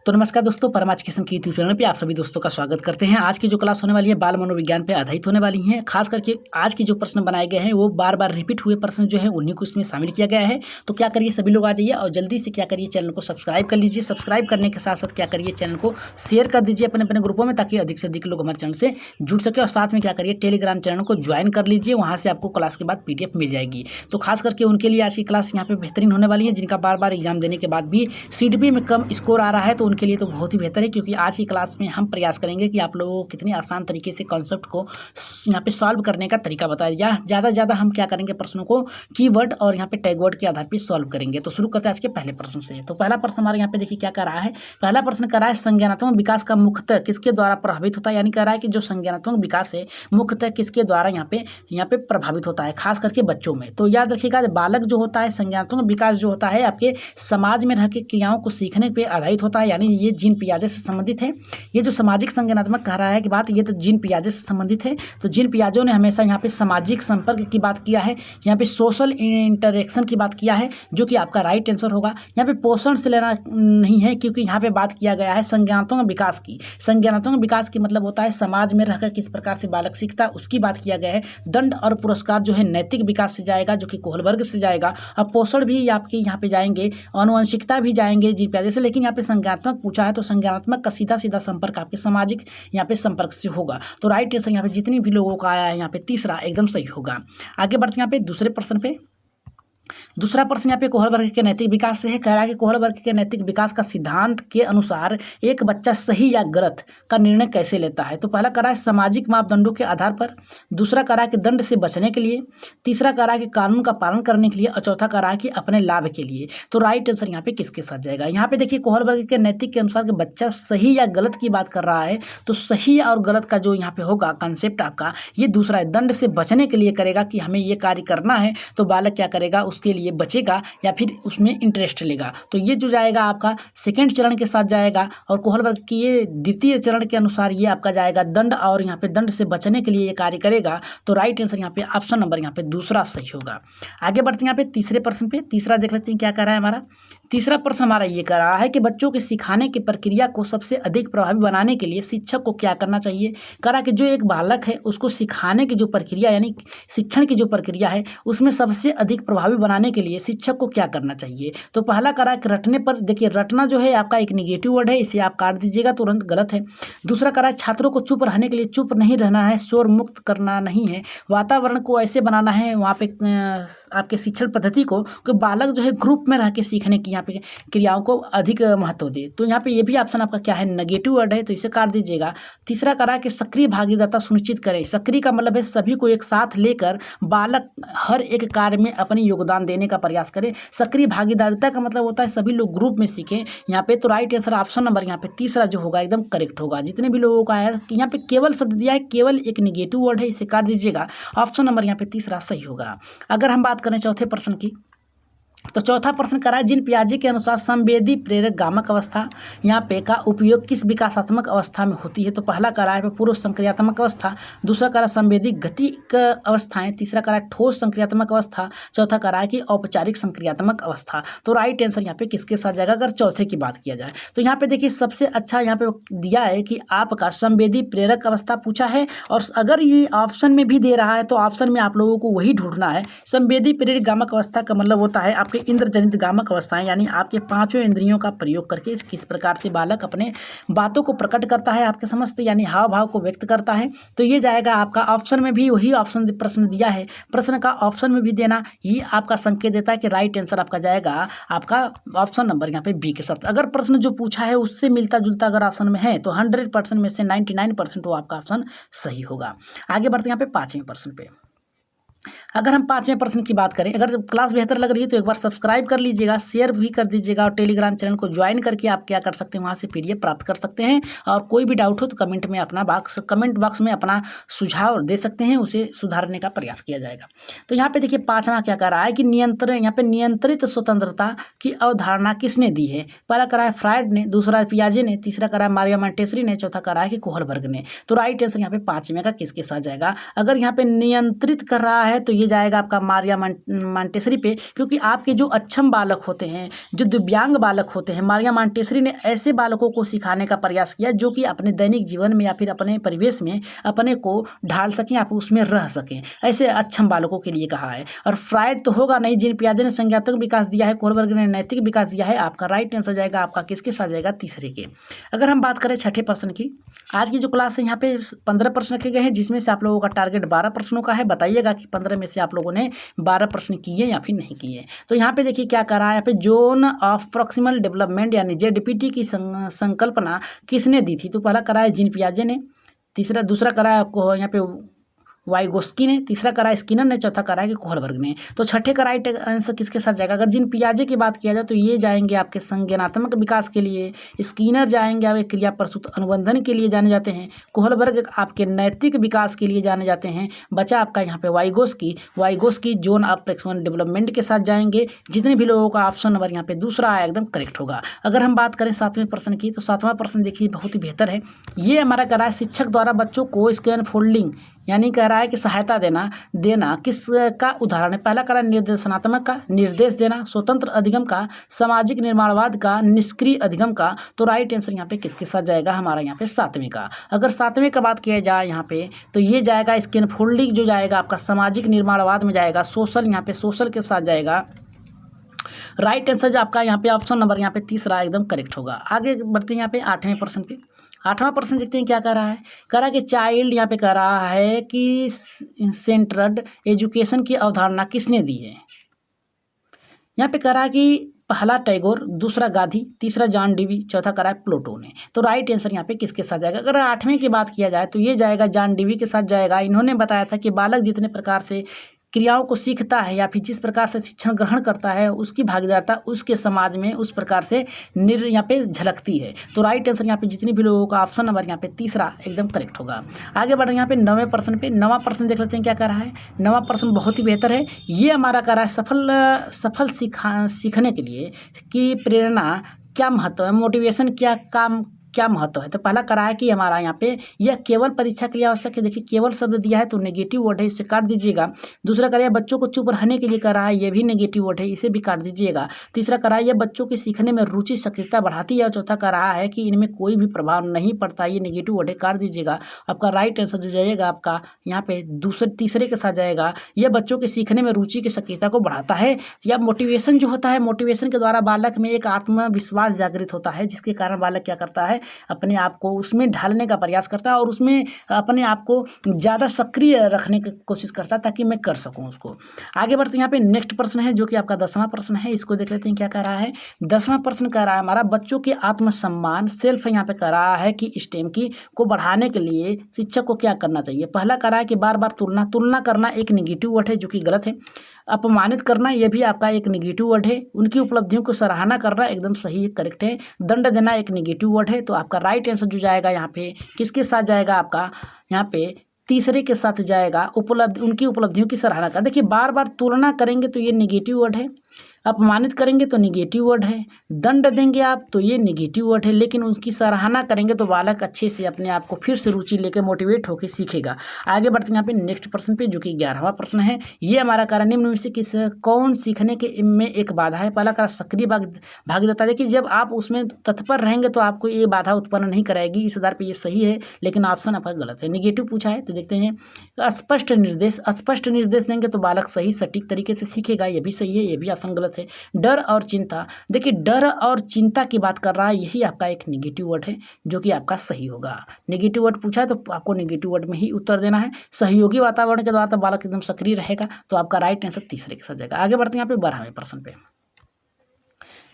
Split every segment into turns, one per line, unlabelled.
तो नमस्कार दोस्तों, परम एजुकेशन की यूट्यूब चैनल पे आप सभी दोस्तों का स्वागत करते हैं। आज की जो क्लास होने वाली है बाल मनोविज्ञान पे आधारित होने वाली है। खास करके आज की जो प्रश्न बनाए गए हैं वो बार बार रिपीट हुए प्रश्न जो है उन्हीं को इसमें शामिल किया गया है। तो क्या करिए, सभी लोग आ जाइए और जल्दी से क्या करिए, चैनल को सब्सक्राइब कर लीजिए। सब्सक्राइब करने के साथ साथ क्या करिए, चैनल को शेयर कर दीजिए अपने अपने ग्रुपों में, ताकि अधिक से अधिक लोग हमारे चैनल से जुड़ सके। और साथ में क्या करिए, टेलीग्राम चैनल को ज्वाइन कर लीजिए, वहाँ से आपको क्लास के बाद PDF मिल जाएगी। तो खास करके उनके लिए आज की क्लास यहाँ पे बेहतरीन होने वाली है, जिनका बार बार एग्जाम देने के बाद भी CDP में कम स्कोर आ रहा है। तो उनके लिए तो बहुत ही बेहतर है, क्योंकि आज की क्लास में हम प्रयास करेंगे कि आप लोगों को कितने आसान तरीके से कॉन्सेप्ट को यहाँ पे सॉल्व करने का तरीका बताया जाए। ज़्यादा से ज़्यादा हम क्या करेंगे, प्रश्नों को कीवर्ड और यहाँ पे टैग वर्ड के आधार पर सॉल्व करेंगे। तो शुरू करते हैं आज के पहले प्रश्न से। तो पहला प्रश्न हमारे यहाँ पे देखिए क्या कर रहा है। पहला प्रश्न कर रहा है, संज्ञानात्मक विकास का मुख्यतः किसके द्वारा प्रभावित होता है। यानी कह रहा है कि जो संज्ञानात्मक विकास है मुख्यतः किसके द्वारा यहाँ पे प्रभावित होता है, खास करके बच्चों में। तो याद रखिएगा, बालक जो होता है, संज्ञानात्मक विकास जो होता है आपके समाज में रह के क्रियाओं को सीखने पे आधारित होता है। यानी ये जीन पियाजे से संबंधित है। ये जो सामाजिक संज्ञानात्मक कह रहा है कि बात, ये तो जीन पियाजे से संबंधित है। तो जीन पियाजो ने हमेशा यहाँ पे सामाजिक संपर्क की बात किया है, यहाँ पे सोशल इंटरेक्शन की बात किया है, जो कि आपका राइट आंसर होगा। यहाँ पे पोषण से लेना नहीं है, क्योंकि यहाँ पे बात किया गया है संज्ञानात्मक विकास की। संज्ञानात्मक विकास की मतलब होता है समाज में रहकर किस प्रकार से बालक सीखता है, उसकी बात किया गया है। दंड और पुरस्कार जो है नैतिक विकास से जाएगा, जो कि कोहलबर्ग से जाएगा। अब पोषण भी आपके यहाँ पे जाएंगे, आनुवंशिकता भी जाएंगे जीन पियाजे से, लेकिन यहाँ पे संज्ञानात्मक पूछा है तो संज्ञानात्मक का सीधा सीधा संपर्क आपके सामाजिक यहाँ पे संपर्क से होगा। तो राइट आंसर यहाँ पे जितनी भी लोगों का आया है यहाँ पे तीसरा एकदम सही होगा। आगे बढ़ते हैं यहाँ पे दूसरे प्रश्न पे। दूसरा प्रश्न यहाँ पे कोहलबर्ग के नैतिक विकास से है। कह रहा है कि कोहलबर्ग के नैतिक विकास का सिद्धांत के अनुसार एक बच्चा सही या गलत का निर्णय कैसे लेता है। तो पहला कह रहा है सामाजिक मापदंडों के आधार पर, दूसरा कह रहा है कि दंड से बचने के लिए, तीसरा कह रहा है कि कानून का पालन करने के लिए, और चौथा कह रहा है कि अपने लाभ के लिए। तो राइट आंसर यहाँ पे किसके साथ जाएगा। यहाँ पे देखिए कोहलबर्ग के नैतिक के अनुसार कि बच्चा सही या गलत की बात कर रहा है, तो सही और गलत का जो यहाँ पे होगा कॉन्सेप्ट आपका, ये दूसरा है। दंड से बचने के लिए करेगा कि हमें ये कार्य करना है, तो बालक क्या करेगा, उसके लिए बचेगा या फिर उसमें इंटरेस्ट लेगा। तो ये जो जाएगा आपका सेकंड चरण के साथ जाएगा। और कोहलबर्ग की ये द्वितीय चरण के अनुसार ये आपका जाएगा दंड, और यहाँ पे दंड से बचने के लिए ये कार्य करेगा। तो राइट आंसर यहाँ पे ऑप्शन नंबर यहाँ पे दूसरा सही होगा। आगे बढ़ते हैं यहाँ पे तीसरे प्रश्न पे। तीसरा देख लेते हैं क्या कह रहा है हमारा। तीसरा प्रश्न हमारा ये कह रहा है कि बच्चों के सिखाने की प्रक्रिया को सबसे अधिक प्रभावी बनाने के लिए शिक्षक को क्या करना चाहिए। कह रहा है कि जो एक बालक है उसको सिखाने की जो प्रक्रिया यानी शिक्षण की जो प्रक्रिया है उसमें सबसे अधिक प्रभावी बनाने के लिए शिक्षक को क्या करना चाहिए। तो पहला कह रहा है कि रटने पर, देखिए रटना जो है आपका एक नेगेटिव वर्ड है, इसे आप काट दीजिएगा, तुरंत गलत है। दूसरा कह रहा है छात्रों को चुप रहने के लिए चुप नहीं रहना है, शोर मुक्त करना नहीं है, वातावरण को ऐसे बनाना है वहाँ पे आपके शिक्षण पद्धति को कि बालक जो है ग्रुप में रह के सीखने की यहाँ पे क्रियाओं को अधिक महत्व दे। तो यहाँ पे ये भी ऑप्शन आपका क्या है, नेगेटिव वर्ड है, तो इसे काट दीजिएगा। तीसरा कह रहा है कि सक्रिय भागीदारिता सुनिश्चित करें। सक्रिय का मतलब है सभी को एक साथ लेकर बालक हर एक कार्य में अपनी योगदान देने का प्रयास करे। सक्रिय भागीदारिता का मतलब होता है सभी लोग ग्रुप में सीखें यहाँ पे। तो राइट आंसर ऑप्शन नंबर यहाँ पे तीसरा जो होगा एकदम करेक्ट होगा। जितने भी लोगों का है कि यहाँ पे केवल शब्द दिया है, केवल एक नेगेटिव वर्ड है, इसे काट दीजिएगा। ऑप्शन नंबर यहाँ पे तीसरा सही होगा। अगर हम बात करें चौथे प्रश्न की, तो चौथा प्रश्न करा है जीन पियाजे के अनुसार संवेदी प्रेरक गामक अवस्था यहाँ पे का उपयोग किस विकासात्मक अवस्था में होती है। तो पहला करा है पूर्व संक्रियात्मक अवस्था, दूसरा करा संवेदी गतिक अवस्थाएं, तीसरा करा ठोस संक्रियात्मक अवस्था, चौथा करा है कि औपचारिक संक्रियात्मक अवस्था। तो राइट आंसर यहाँ पे किसके साथ जाएगा अगर चौथे की बात किया जाए। तो यहाँ पे देखिए सबसे अच्छा यहाँ पे दिया है कि आपका संवेदी प्रेरक अवस्था पूछा है, और अगर ये ऑप्शन में भी दे रहा है तो ऑप्शन में आप लोगों को वही ढूंढना है। संवेदी प्रेरक गामक अवस्था का मतलब होता है आपके इंद्रजनित गामक अवस्थाएं, यानी आपके पांचों इंद्रियों का प्रयोग करके किस प्रकार से बालक अपने बातों को प्रकट करता है, आपके समस्त यानी हाव भाव को व्यक्त करता है। तो ये जाएगा आपका ऑप्शन में भी वही ऑप्शन प्रश्न दिया है, प्रश्न का ऑप्शन में भी देना ये आपका संकेत देता है कि राइट आंसर आपका जाएगा आपका ऑप्शन नंबर यहाँ पे बी के साथ। अगर प्रश्न जो पूछा है उससे मिलता जुलता अगर ऑप्शन में है तो 100% में से 99% वो आपका ऑप्शन सही होगा। आगे बढ़ते हैं यहाँ पे पांचवें प्रश्न पे। अगर हम पांचवें प्रश्न की बात करें, अगर बेहतर बेहतर लग रही है तो एक बार सब्सक्राइब कर लीजिएगा, शेयर भी कर दीजिएगा, और टेलीग्राम चैनल को ज्वाइन करके आप क्या कर सकते हैं, वहाँ से PDF प्राप्त कर सकते हैं। और कोई भी डाउट हो तो कमेंट बॉक्स में अपना सुझाव दे सकते हैं, उसे सुधारने का प्रयास किया जाएगा। तो यहाँ पे देखिए पांचवा क्या कह रहा है कि नियंत्रित स्वतंत्रता की अवधारणा किसने दी है। पहला करा है फ्रायड ने, दूसरा पियाजे ने, तीसरा करा है मारिया मॉन्टेसरी ने, चौथा करा है कि कोहलबर्ग ने। तो राइट आंसर यहाँ पे पांचवें का किसके साथ जाएगा। अगर यहाँ पे नियंत्रित कर रहा है है तो ये जाएगा आपका मारिया मॉन्टेसरी पे, क्योंकि आपके जो अक्षम बालक होते हैं, जो दिव्यांग बालक होते हैं, मारिया मॉन्टेसरी ने ऐसे बालकों को सिखाने का प्रयास किया जो कि अपने दैनिक जीवन में या फिर अपने परिवेश में अपने को ढाल सकें, आप उसमें रह सकें, ऐसे अक्षम बालकों के लिए कहा है। और फ्राइड तो होगा नहीं, जीन पियाजे ने संज्ञानात्मक विकास दिया है, कोहलबर्ग ने नैतिक विकास दिया है। आपका राइट आंसर जाएगा आपका किसके साथ जाएगा, तीसरे के। अगर हम बात करें छठे प्रश्न की, आज की जो क्लास है यहाँ पे 15 प्रश्न रखे गए हैं, जिसमें से आप लोगों का टारगेट 12 प्रश्नों का है। बताइएगा कि 15 में से आप लोगों ने 12 प्रश्न किए या फिर नहीं किए। तो यहाँ पे देखिए क्या कर रहा है, यहाँ पे जोन ऑफ प्रॉक्सिमल डेवलपमेंट यानी जेडपीटी की संकल्पना किसने दी थी। तो पहला करा है जीन पियाजे ने, दूसरा करा है आपको यहाँ पे वाइगोस्की ने, तीसरा करा स्किनर ने, चौथा करा कि कोहलबर्ग ने। तो छठे का राइट आंसर किसके साथ जाएगा। अगर जीन पियाजे की बात किया जाए तो ये जाएंगे आपके संज्ञानात्मक विकास के लिए, स्किनर जाएंगे आपके क्रिया प्रसूत अनुबंधन के लिए जाने जाते हैं, कोहलबर्ग आपके नैतिक विकास के लिए जाने जाते हैं। बचा आपका यहाँ पे Vygotsky zone of proximal development के साथ जाएंगे। जितने भी लोगों का ऑप्शन नंबर यहाँ पे दूसरा आया एकदम करेक्ट होगा। अगर हम बात करें 7वें प्रश्न की, तो 7वां प्रश्न देखिए बहुत ही बेहतर है। ये हमारा कह रहा है शिक्षक द्वारा बच्चों को स्कैन फोल्डिंग यानी कह रहा है कि सहायता देना किस का उदाहरण है। पहला करा निर्देशनात्मक का, निर्देश देना, स्वतंत्र अधिगम का, सामाजिक निर्माणवाद का, निष्क्रिय अधिगम का। तो राइट आंसर यहाँ पे किसके साथ जाएगा, हमारा यहाँ पे 7वें का। अगर 7वें का बात किया जाए यहाँ पे तो ये जाएगा स्कैन फोल्डिंग, जो जाएगा आपका सामाजिक निर्माणवाद में जाएगा, सोशल यहाँ पे सोशल के साथ जाएगा। राइट आंसर जो आपका यहाँ पे ऑप्शन नंबर यहाँ पे तीसरा एकदम करेक्ट होगा। आगे बढ़ते हैं यहाँ पे 8वें प्रश्न पे। 8वां प्रश्न देखते हैं क्या कह रहा है। कह रहा है कि चाइल्ड यहाँ पे कह रहा है कि सेंट्रड एजुकेशन की अवधारणा किसने दी है। यहाँ पे कह रहा है कि पहला टैगोर, दूसरा गांधी, तीसरा जॉन डीवी, चौथा करा है प्लेटो ने। तो राइट आंसर यहाँ पे किसके साथ जाएगा। अगर 8वें की बात किया जाए तो ये जाएगा जॉन डीवी के साथ जाएगा। इन्होंने बताया था कि बालक जितने प्रकार से क्रियाओं को सीखता है या फिर जिस प्रकार से शिक्षण ग्रहण करता है, उसकी भागीदारता उसके समाज में उस प्रकार से यहाँ पे झलकती है। तो राइट आंसर यहाँ पे जितने भी लोगों का ऑप्शन नंबर यहाँ पे तीसरा एकदम करेक्ट होगा। आगे बढ़ रहे हैं यहाँ पे 9वें प्रश्न पे। 9वां प्रश्न देख लेते हैं क्या कर रहा है। 9वां प्रश्न बहुत ही बेहतर है। ये हमारा कर रहा है सफल सीखने के लिए की प्रेरणा क्या महत्व है, मोटिवेशन क्या महत्व है। तो पहला करा है कि हमारा यहाँ पे यह केवल परीक्षा के लिए आवश्यक है। देखिए केवल शब्द दिया है तो नेगेटिव वर्ड है, इसे काट दीजिएगा। दूसरा करा है बच्चों को चुप रहने के लिए कर रहा है, ये भी नेगेटिव वर्ड है, इसे भी काट दीजिएगा। तीसरा करा है यह बच्चों के सीखने में रुचि सक्रियता बढ़ाती है। और चौथा कर रहा है कि इनमें कोई भी प्रभाव नहीं पड़ता, ये नेगेटिव वर्ड है, काट दीजिएगा। आपका राइट आंसर जो जाएगा आपका यहाँ पे तीसरे के साथ जाएगा। यह बच्चों के सीखने में रुचि की सक्रियता को बढ़ाता है। या मोटिवेशन जो होता है, मोटिवेशन के द्वारा बालक में एक आत्मविश्वास जागृत होता है, जिसके कारण बालक क्या करता है, अपने आप को उसमें ढालने का प्रयास करता है और उसमें अपने आप को ज़्यादा सक्रिय रखने की कोशिश करता है ताकि मैं कर सकूं उसको। आगे बढ़ते हैं यहाँ पे नेक्स्ट प्रश्न है जो कि आपका 10वां प्रश्न है। इसको देख लेते हैं क्या कह रहा है। 10वां प्रश्न कह रहा है हमारा बच्चों के आत्मसम्मान सेल्फ यहाँ पे कह रहा है कि स्टेम की को बढ़ाने के लिए शिक्षक को क्या करना चाहिए। पहला कह रहा है कि बार बार तुलना करना एक निगेटिव वर्ड है जो कि गलत है। अपमानित करना यह भी आपका एक नेगेटिव वर्ड है। उनकी उपलब्धियों को सराहना करना एकदम सही करेक्ट है। दंड देना एक नेगेटिव वर्ड है। तो आपका राइट आंसर जो जाएगा यहाँ पे किसके साथ जाएगा, आपका यहाँ पे तीसरे के साथ जाएगा। उनकी उपलब्धियों की सराहना कर। देखिए बार बार तुलना करेंगे तो ये नेगेटिव वर्ड है, अपमानित करेंगे तो नेगेटिव वर्ड है, दंड देंगे आप तो ये नेगेटिव वर्ड है, लेकिन उसकी सराहना करेंगे तो बालक अच्छे से अपने आप को फिर से रुचि लेकर मोटिवेट होकर सीखेगा। आगे बढ़ते हैं यहाँ पे नेक्स्ट प्रश्न पे जो कि 11वां प्रश्न है। ये हमारा कारण निम्न में से कौन सीखने के में एक बाधा है। पहला कारण सक्रिय भागीदारता। देखिए जब आप उसमें तत्पर रहेंगे तो आपको ये बाधा उत्पन्न नहीं कराएगी, इस आधार पर ये सही है, लेकिन ऑप्शन आपका गलत है, नेगेटिव पूछा है। तो देखते हैं स्पष्ट निर्देश देंगे तो बालक सही सटीक तरीके से सीखेगा, ये भी सही है, ये भी ऑप्शन गलत है। डर और चिंता। देखिए डर और चिंता की बात कर रहा है, यही आपका एक नेगेटिव वर्ड है जो कि आपका सही होगा। नेगेटिव वर्ड पूछा है तो आपको नेगेटिव वर्ड में ही उत्तर देना है। सहयोगी वातावरण के द्वारा तो बालक एकदम सक्रिय रहेगा। तो आपका राइट आंसर तीसरे के साथ जाएगा। आगे बढ़ते हैं यहाँ पे 12वें प्रश्न पे।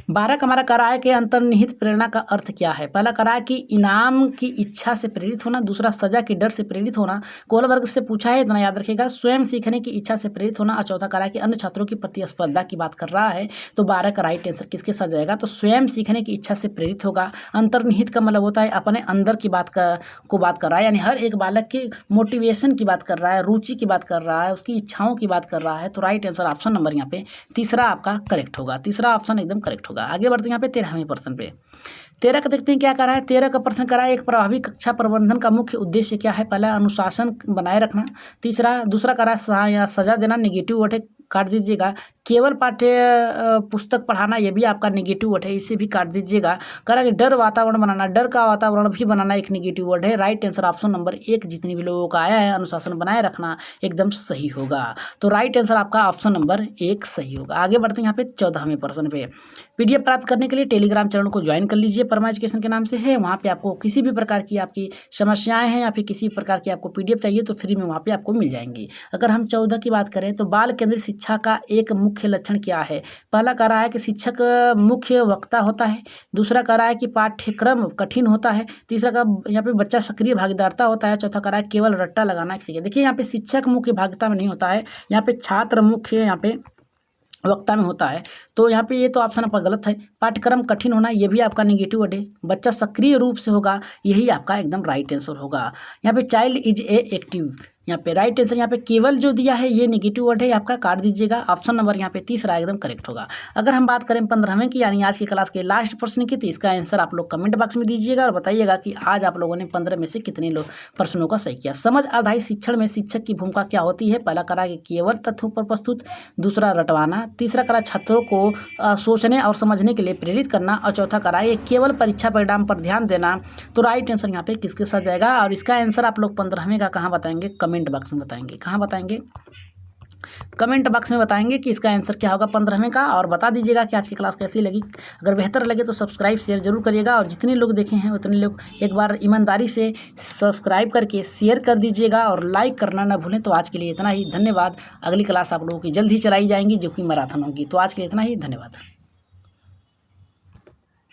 12 का हमारा कराए के अंतर्निहित प्रेरणा का अर्थ क्या है। पहला कराए कि इनाम की इच्छा से प्रेरित होना, दूसरा सजा के डर से प्रेरित होना। कोहलबर्ग से पूछा है, इतना याद रखिएगा, स्वयं सीखने की इच्छा से प्रेरित होना। और चौथा कराए कि अन्य छात्रों की प्रतिस्पर्धा की बात कर रहा है। तो 12 का राइट आंसर किसके साथ जाएगा, तो स्वयं सीखने की इच्छा से प्रेरित होगा। अंतर्निहित का मतलब होता है अपने अंदर की बात कर रहा है, यानी हर एक बालक की मोटिवेशन की बात कर रहा है, रुचि की बात कर रहा है, उसकी इच्छाओं की बात कर रहा है। तो राइट आंसर ऑप्शन नंबर यहाँ पे तीसरा आपका करेक्ट होगा, तीसरा ऑप्शन एकदम करेक्ट होगा। आगे बढ़ते हैं यहाँ पे 13वें प्रश्न पे। 13 का देखते हैं क्या करा है। 13 का प्रश्न करा है, एक प्रभावी कक्षा प्रबंधन का मुख्य उद्देश्य क्या है। पहला अनुशासन बनाए रखना। दूसरा करा है सजा देना, नेगेटिव वर्ड है, काट दीजिएगा। केवल पाठ्य पुस्तक पढ़ाना, ये भी आपका नेगेटिव वर्ड है, इसे भी काट दीजिएगा। करा कि डर वातावरण बनाना, डर का वातावरण भी बनाना एक नेगेटिव वर्ड है। राइट आंसर ऑप्शन नंबर 1 जितने भी लोगों का आया है, अनुशासन बनाए रखना एकदम सही होगा। तो राइट आंसर आपका ऑप्शन नंबर 1 सही होगा। आगे बढ़ते हैं यहाँ पे 14वें प्रश्न पे। PDF प्राप्त करने के लिए टेलीग्राम चैनल को ज्वाइन कर लीजिए, परमा एजुकेशन के नाम से है। वहाँ पे आपको किसी भी प्रकार की आपकी समस्याएं हैं या फिर किसी प्रकार की आपको PDF चाहिए तो फ्री में वहाँ पे आपको मिल जाएंगी। अगर हम 14 की बात करें तो बाल केंद्रित शिक्षा का एक मुख्य लक्षण क्या है। पहला कह रहा है कि शिक्षक मुख्य वक्ता होता है। दूसरा कह रहा है कि पाठ्यक्रम कठिन होता है। तीसरा का यहाँ पे बच्चा सक्रिय भागीदारता होता है। चौथा कह रहा है केवल रट्टा लगाना सीखे। देखिए यहाँ पे शिक्षक मुख्य भागीदारता में नहीं होता है, यहाँ पे छात्र मुख्य यहाँ पे वक्ता में होता है। तो यहाँ पे ये तो ऑप्शन आपका गलत है। पाठ्यक्रम कठिन होना, ये भी आपका नेगेटिव वर्ड है। बच्चा सक्रिय रूप से होगा, यही आपका एकदम राइट आंसर होगा। यहाँ पे चाइल्ड इज ए एक्टिव, यहाँ पे राइट आंसर, यहाँ पे केवल जो दिया है ये नेगेटिव वर्ड है, आपका काट दीजिएगा। ऑप्शन नंबर यहाँ पे तीसरा एकदम करेक्ट होगा। अगर हम बात करें 15वें की यानी आज की क्लास के लास्ट प्रश्न की, तो इसका आंसर आप लोग कमेंट बॉक्स में दीजिएगा और बताइएगा कि आज आप लोगों ने 15 में से कितने लोग प्रश्नों का सही किया। समझ आधारित शिक्षण में शिक्षक की भूमिका क्या होती है। पहला करा कि केवल तथ्यों पर प्रस्तुत, दूसरा रटवाना, तीसरा करा छात्रों को सोचने और समझने के लिए प्रेरित करना, और चौथा करा ये केवल परीक्षा परिणाम पर ध्यान देना। तो राइट आंसर यहाँ पे किसके साथ जाएगा और इसका आंसर आप लोग 15वें का कहाँ बताएंगे, कमेंट बॉक्स में बताएंगे। कहाँ बताएंगे, कमेंट बॉक्स में बताएंगे कि इसका आंसर क्या होगा 15वें का। और बता दीजिएगा कि आज की क्लास कैसी लगी। अगर बेहतर लगे तो सब्सक्राइब शेयर जरूर करिएगा, और जितने लोग देखे हैं उतने लोग एक बार ईमानदारी से सब्सक्राइब करके शेयर कर दीजिएगा और लाइक करना ना भूलें। तो आज के लिए इतना ही, धन्यवाद। अगली क्लास आप लोगों की जल्द ही चलाई जाएंगी जो कि मैराथन होगी। तो आज के लिए इतना ही, धन्यवाद।